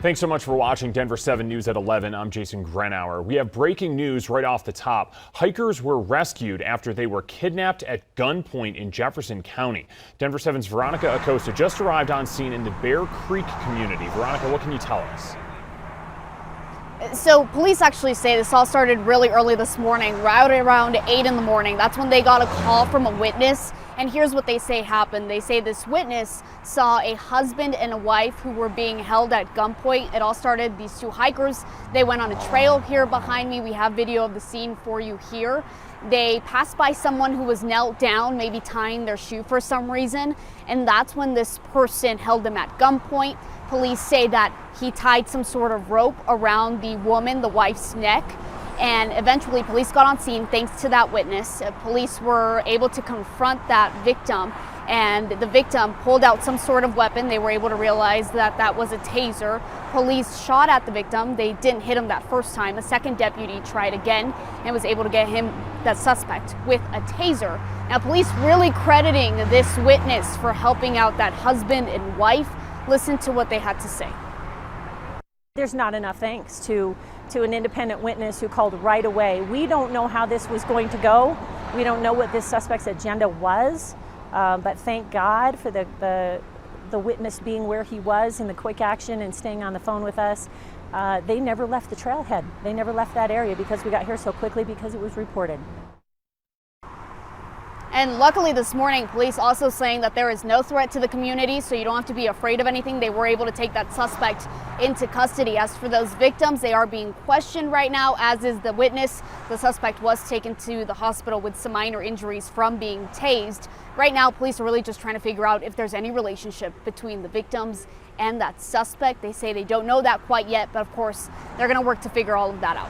Thanks so much for watching Denver 7 News at 11. I'm Jason Grenauer. We have breaking news right off the top. Hikers were rescued after they were kidnapped at gunpoint in Jefferson County. Denver 7's Veronica Acosta just arrived on scene in the Bear Creek community. Veronica, what can you tell us? So police actually say this all started really early this morning, right around 8 in the morning. That's when they got a call from a witness. And here's what they say happened. They say this witness saw a husband and a wife who were being held at gunpoint. It all started, these two hikers, they went on a trail here behind me. We have video of the scene for you here. They passed by someone who was knelt down, maybe tying their shoe for some reason. And that's when this person held them at gunpoint. Police say that he tied some sort of rope around the woman, the wife's neck. And eventually police got on scene thanks to that witness. Police were able to confront that victim, and the victim pulled out some sort of weapon. They were able to realize that that was a taser. Police shot at the victim. They didn't hit him that first time. A second deputy tried again and was able to get him, that suspect, with a taser. Now police really crediting this witness for helping out that husband and wife. Listen to what they had to say. There's not enough thanks to an independent witness who called right away. We don't know how this was going to go. We don't know what this suspect's agenda was, but thank God for the witness being where he was in the quick action and staying on the phone with us. They never left the trailhead. They never left that area because we got here so quickly because it was reported. And luckily this morning, police also saying that there is no threat to the community, so you don't have to be afraid of anything. They were able to take that suspect into custody. As for those victims, they are being questioned right now, as is the witness. The suspect was taken to the hospital with some minor injuries from being tased. Right now, police are really just trying to figure out if there's any relationship between the victims and that suspect. They say they don't know that quite yet, but of course, they're going to work to figure all of that out.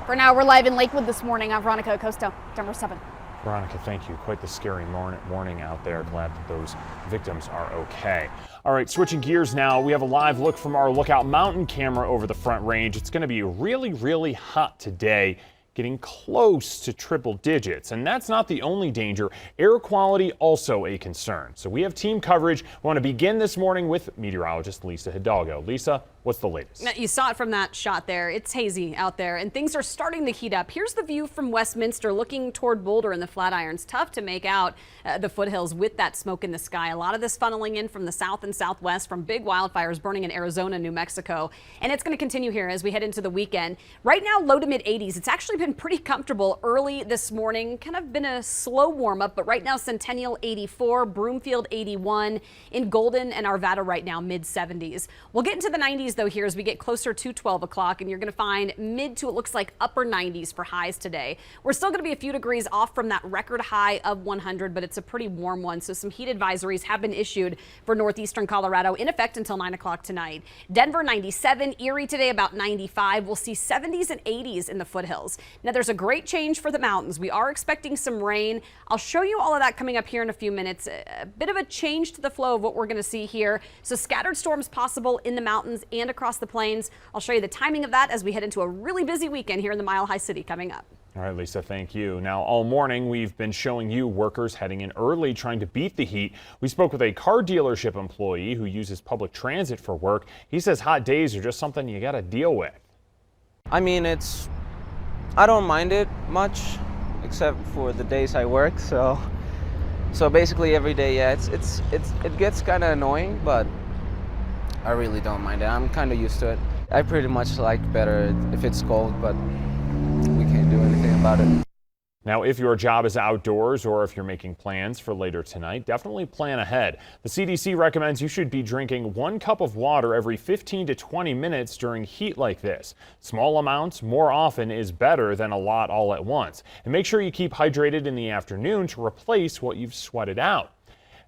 For now, we're live in Lakewood this morning. I'm Veronica Acosta, Denver 7. Veronica, thank you. Quite the scary morning out there. Glad that those victims are okay. All right, switching gears now. We have a live look from our Lookout Mountain camera over the Front Range. It's going to be really, really hot today, getting close to triple digits. And that's not the only danger. Air quality also a concern. So we have team coverage. We want to begin this morning with meteorologist Lisa Hidalgo. Lisa, what's the latest? You saw it from that shot there. It's hazy out there and things are starting to heat up. Here's the view from Westminster looking toward Boulder and the Flatirons. Tough to make out the foothills with that smoke in the sky. A lot of this funneling in from the south and southwest from big wildfires burning in Arizona, New Mexico. And it's going to continue here as we head into the weekend. Right now, low to mid 80s. It's actually been pretty comfortable early this morning. Kind of been a slow warm up, but right now Centennial 84, Broomfield 81, in Golden and Arvada right now mid 70s. We'll get into the 90s though here as we get closer to 12 o'clock, and you're going to find mid to, it looks like, upper 90s for highs today. We're still going to be a few degrees off from that record high of 100, but it's a pretty warm one. So some heat advisories have been issued for northeastern Colorado in effect until 9 o'clock tonight. Denver 97, Erie today about 95. We'll see 70s and 80s in the foothills. Now there's a great change for the mountains. We are expecting some rain. I'll show you all of that coming up here in a few minutes. A bit of a change to the flow of what we're going to see here. So scattered storms possible in the mountains and across the plains. I'll show you the timing of that as we head into a really busy weekend here in the Mile High City coming up. All right, Lisa, thank you. Now, all morning, we've been showing you workers heading in early trying to beat the heat. We spoke with a car dealership employee who uses public transit for work. He says hot days are just something you got to deal with. I mean, I don't mind it much, except for the days I work. So basically every day, yeah, it gets kind of annoying, but I really don't mind it. I'm kind of used to it. I pretty much like better if it's cold, but we can't do anything about it. Now, if your job is outdoors or if you're making plans for later tonight, definitely plan ahead. The CDC recommends you should be drinking 1 cup of water every 15 to 20 minutes during heat like this. Small amounts more often is better than a lot all at once. And make sure you keep hydrated in the afternoon to replace what you've sweated out.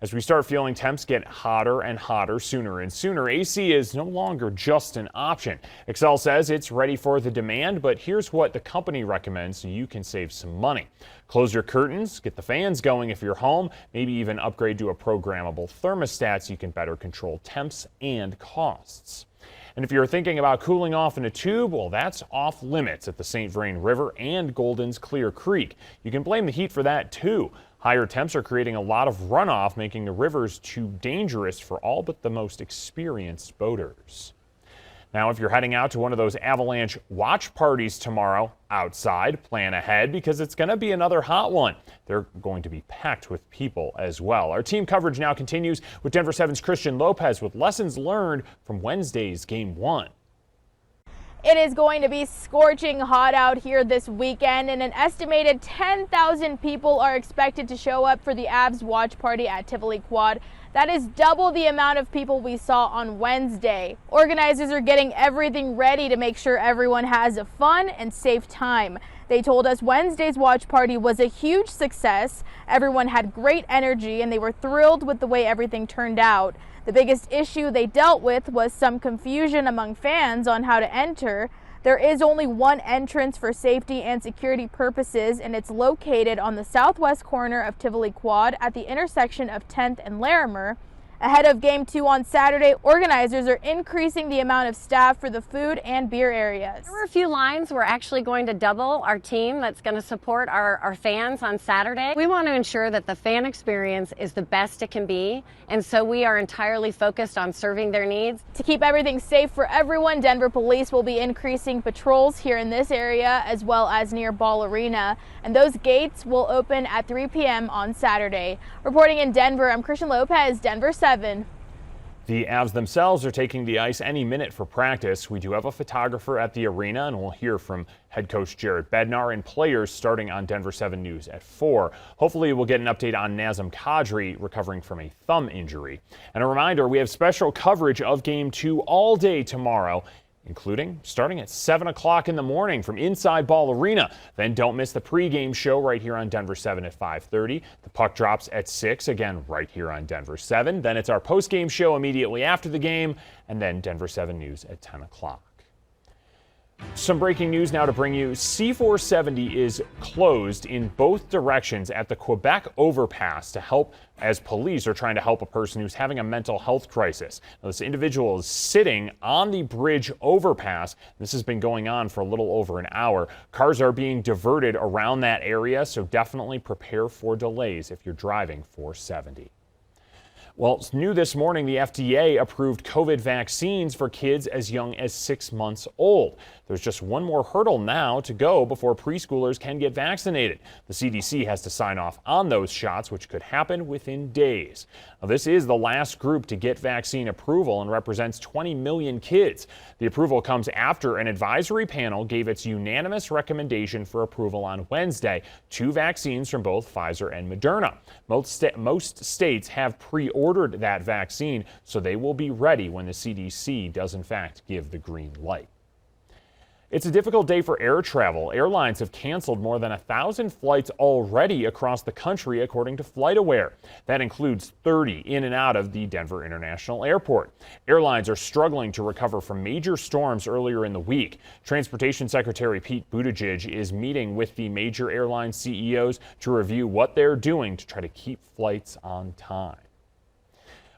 As we start feeling temps get hotter and hotter sooner and sooner, AC is no longer just an option. Excel says it's ready for the demand, but here's what the company recommends so you can save some money. Close your curtains, get the fans going if you're home, maybe even upgrade to a programmable thermostat so you can better control temps and costs. And if you're thinking about cooling off in a tube, well, that's off limits at the St. Vrain River and Golden's Clear Creek. You can blame the heat for that too. Higher temps are creating a lot of runoff, making the rivers too dangerous for all but the most experienced boaters. Now, if you're heading out to one of those Avalanche watch parties tomorrow outside, plan ahead because it's going to be another hot one. They're going to be packed with people as well. Our team coverage now continues with Denver 7's Christian Lopez with lessons learned from Wednesday's Game 1. It is going to be scorching hot out here this weekend, and an estimated 10,000 people are expected to show up for the Avs watch party at Tivoli Quad. That is double the amount of people we saw on Wednesday. Organizers are getting everything ready to make sure everyone has a fun and safe time. They told us Wednesday's watch party was a huge success. Everyone had great energy and they were thrilled with the way everything turned out. The biggest issue they dealt with was some confusion among fans on how to enter. There is only one entrance for safety and security purposes, and it's located on the southwest corner of Tivoli Quad at the intersection of 10th and Larimer. Ahead of Game 2 on Saturday, organizers are increasing the amount of staff for the food and beer areas. There were a few lines. We're actually going to double our team that's going to support our fans on Saturday. We want to ensure that the fan experience is the best it can be, and so we are entirely focused on serving their needs. To keep everything safe for everyone, Denver police will be increasing patrols here in this area as well as near Ball Arena, and those gates will open at 3 p.m. on Saturday. Reporting in Denver, I'm Christian Lopez, Denver 7. The Avs themselves are taking the ice any minute for practice. We do have a photographer at the arena, and we'll hear from head coach Jared Bednar and players starting on Denver 7 News at 4. Hopefully we'll get an update on Nazem Kadri recovering from a thumb injury. And a reminder, we have special coverage of Game 2 all day tomorrow, including starting at 7 o'clock in the morning from inside Ball Arena. Then don't miss the pregame show right here on Denver 7 at 5:30. The puck drops at 6, again right here on Denver 7. Then it's our postgame show immediately after the game, and then Denver 7 News at 10 o'clock. Some breaking news now to bring you. C-470 is closed in both directions at the Quebec overpass to help as police are trying to help a person who's having a mental health crisis. Now, this individual is sitting on the bridge overpass. This has been going on for a little over an hour. Cars are being diverted around that area, so definitely prepare for delays if you're driving 470. Well, it's new this morning, the FDA approved COVID vaccines for kids as young as 6 months old. There's just one more hurdle now to go before preschoolers can get vaccinated. The CDC has to sign off on those shots, which could happen within days. Now, this is the last group to get vaccine approval and represents 20 million kids. The approval comes after an advisory panel gave its unanimous recommendation for approval on Wednesday, 2 vaccines from both Pfizer and Moderna. Most states have pre-ordered that vaccine, so they will be ready when the CDC does in fact give the green light. It's a difficult day for air travel. Airlines have canceled more than 1,000 flights already across the country, according to FlightAware. That includes 30 in and out of the Denver International Airport. Airlines are struggling to recover from major storms earlier in the week. Transportation Secretary Pete Buttigieg is meeting with the major airline CEOs to review what they're doing to try to keep flights on time.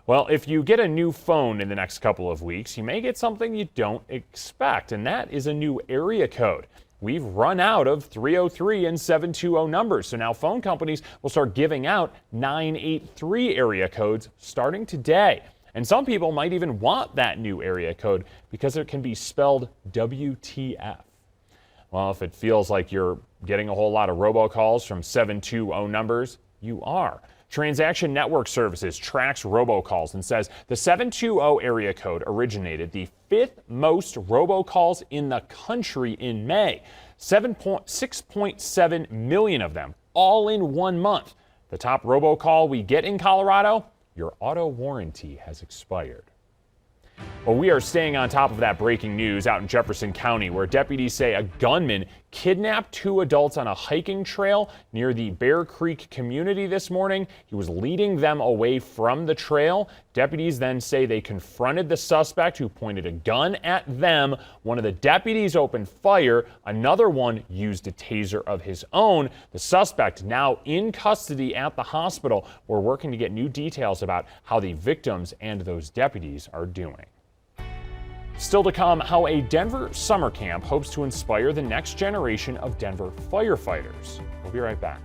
Well, if you get a new phone in the next couple of weeks, you may get something you don't expect, and that is a new area code. We've run out of 303 and 720 numbers, so now phone companies will start giving out 983 area codes starting today. And some people might even want that new area code because it can be spelled WTF. Well, if it feels like you're getting a whole lot of robocalls from 720 numbers, you are. Transaction Network Services tracks robocalls and says the 720 area code originated the 5th most robocalls in the country in May. 6.7 million of them, all in 1 month. The top robocall we get in Colorado, your auto warranty has expired. Well, we are staying on top of that breaking news out in Jefferson County, where deputies say a gunman kidnapped 2 adults on a hiking trail near the Bear Creek community this morning. He was leading them away from the trail. Deputies then say they confronted the suspect, who pointed a gun at them. One of the deputies opened fire. Another one used a taser of his own. The suspect now in custody at the hospital. We're working to get new details about how the victims and those deputies are doing. Still to come, how a Denver summer camp hopes to inspire the next generation of Denver firefighters. We'll be right back.